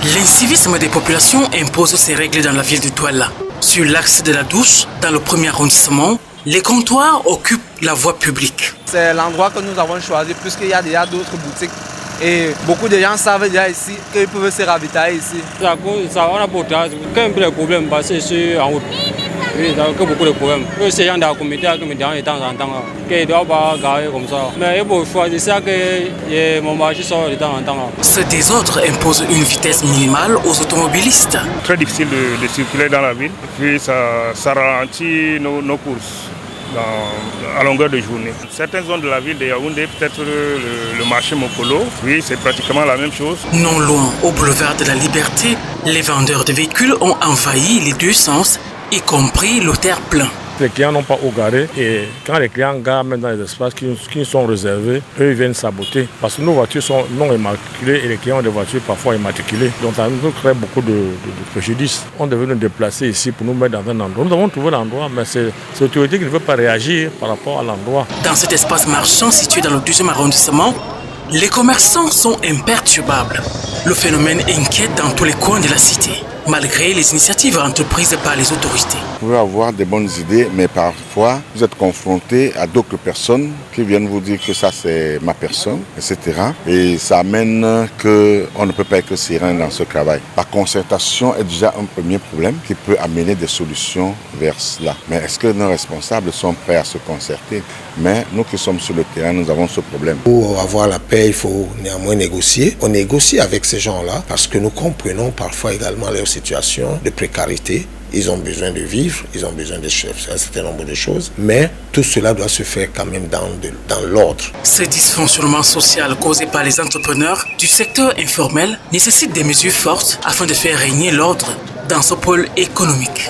L'incivisme des populations impose ses règles dans la ville de Douala. Sur l'axe de la Douche, dans le premier arrondissement, les comptoirs occupent la voie publique. C'est l'endroit que nous avons choisi puisqu'il y a déjà d'autres boutiques. Et beaucoup de gens savent déjà ici qu'ils peuvent se ravitailler ici. Ça, on a beaucoup de problèmes parce que c'est en route. Oui, il y a beaucoup de problèmes. Ces gens de la communauté qui me disent de temps en temps qu'ils ne doivent pas garer comme ça. Mais il faut choisir ça que mon marché sort de temps en temps. Ce désordre impose une vitesse minimale aux automobilistes. Très difficile de circuler dans la ville. Puis ça ralentit nos courses. À longueur de journée. Certaines zones de la ville de Yaoundé, peut-être le marché Mokolo, oui, c'est pratiquement la même chose. Non loin, au boulevard de la Liberté, les vendeurs de véhicules ont envahi les deux sens, y compris le terre-plein. Les clients n'ont pas où garer et quand les clients garent même dans les espaces qui sont réservés, eux ils viennent saboter parce que nos voitures sont non immatriculées et les clients ont des voitures parfois immatriculées. Donc ça nous crée beaucoup de préjudices. On devait nous déplacer ici pour nous mettre dans un endroit. Nous avons trouvé l'endroit, mais c'est l'autorité qui ne veut pas réagir par rapport à l'endroit. Dans cet espace marchand situé dans le 12e arrondissement, les commerçants sont imperturbables. Le phénomène inquiète dans tous les coins de la cité, malgré les initiatives entreprises par les autorités. Vous pouvez avoir des bonnes idées, mais parfois vous êtes confronté à d'autres personnes qui viennent vous dire que ça c'est ma personne, etc. Et ça amène qu'on ne peut pas être serein dans ce travail. La concertation est déjà un premier problème qui peut amener des solutions vers cela. Mais est-ce que nos responsables sont prêts à se concerter? Mais nous qui sommes sur le terrain, nous avons ce problème. Pour avoir la paix, il faut néanmoins négocier. On négocie avec ces gens-là parce que nous comprenons parfois également leur situation de précarité. Ils ont besoin de vivre, ils ont besoin de faire un certain nombre de choses, mais tout cela doit se faire quand même dans l'ordre. Ce dysfonctionnement social causé par les entrepreneurs du secteur informel nécessite des mesures fortes afin de faire régner l'ordre dans ce pôle économique.